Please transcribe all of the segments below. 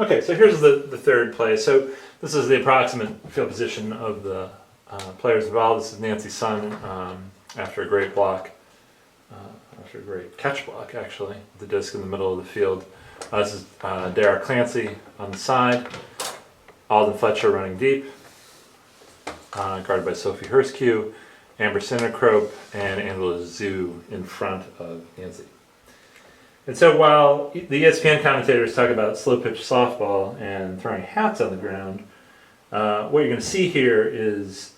Okay, so here's the third play. So this is the approximate field position of the players involved. This is Nancy Sun after a great block, after a great catch block actually, with the disc in the middle of the field. This is Dara Clancy on the side, Alden Fletcher running deep, guarded by Sophie Hurst-Q, Amber Sinnercrope, and Angela Zhu in front of Nancy. And so while the ESPN commentators talk about slow pitch softball and throwing hats on the ground, what you're going to see here is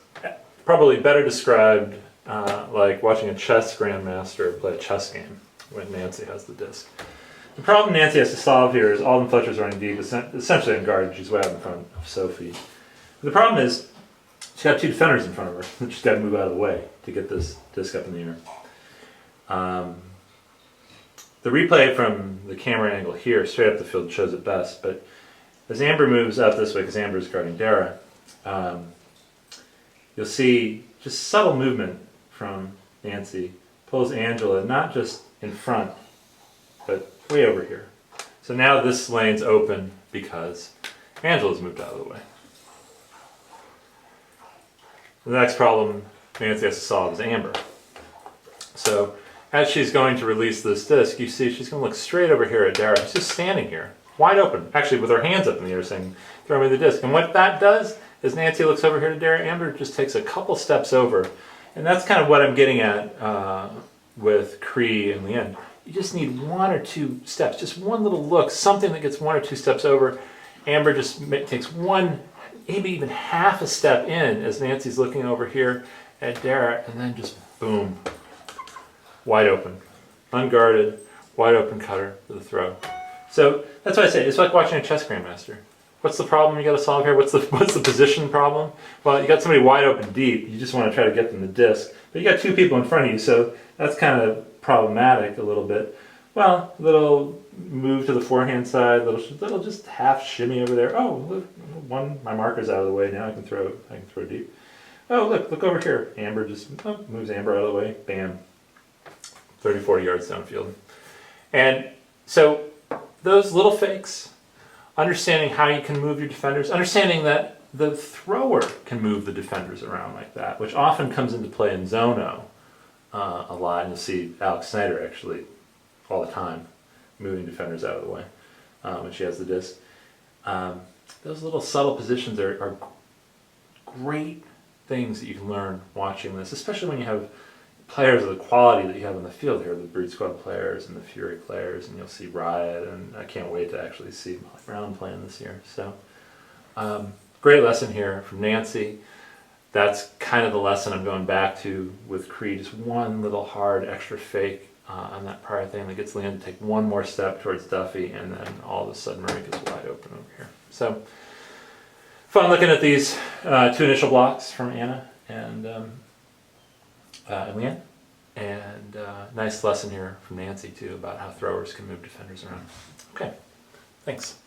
probably better described like watching a chess grandmaster play a chess game when Nancy has the disc. The problem Nancy has to solve here is Alden Fletcher's running deep, essentially unguarded. She's way out in front of Sophie. The problem is she's got two defenders in front of her. She's got to move out of the way to get this disc up in the air. The replay from the camera angle here, straight up the field, shows it best. But as Amber moves out this way, because Amber is guarding Dara, you'll see just subtle movement from Nancy. Pulls Angela not just in front, but way over here. So now this lane's open because Angela's moved out of the way. The next problem Nancy has to solve is Amber. So as she's going to release this disc, you see she's going to look straight over here at Dara. She's just standing here, wide open, actually with her hands up in the air saying, throw me the disc. And what that does is Nancy looks over here to Dara. Amber just takes a couple steps over. And that's kind of what I'm getting at with Cree and Leanne. You just need one or two steps, just one little look, something that gets one or two steps over. Amber just takes one, maybe even half a step in as Nancy's looking over here at Dara, and then just boom, wide open, unguarded, wide open cutter for the throw. So that's what I say. It's like watching a chess grandmaster. What's the problem you got to solve here? What's the position problem? Well, you got somebody wide open deep. You just want to try to get them the disc, but you got two people in front of you, so that's kind of problematic a little bit. Well, little move to the forehand side, little just half shimmy over there. Oh, look, my marker's out of the way now. I can throw deep. Oh, look over here. Amber just moves Amber out of the way. Bam. 30, 40 yards downfield. And so those little fakes, understanding how you can move your defenders, understanding that the thrower can move the defenders around like that, which often comes into play in Zono a lot. And you'll see Alex Snyder actually all the time moving defenders out of the way when she has the disc. Those little subtle positions are great things that you can learn watching this, especially when you have players of the quality that you have on the field here, the Brute Squad players and the Fury players, and you'll see Riot, and I can't wait to actually see Molly Brown playing this year. So, great lesson here from Nancy. That's kind of the lesson I'm going back to with Cree, just one little hard extra fake on that prior thing that gets Leanne to take one more step towards Duffy, and then all of a sudden Marika's wide open over here. So, fun looking at these two initial blocks from Anna and Leanne, and nice lesson here from Nancy too about how throwers can move defenders around. Okay, thanks.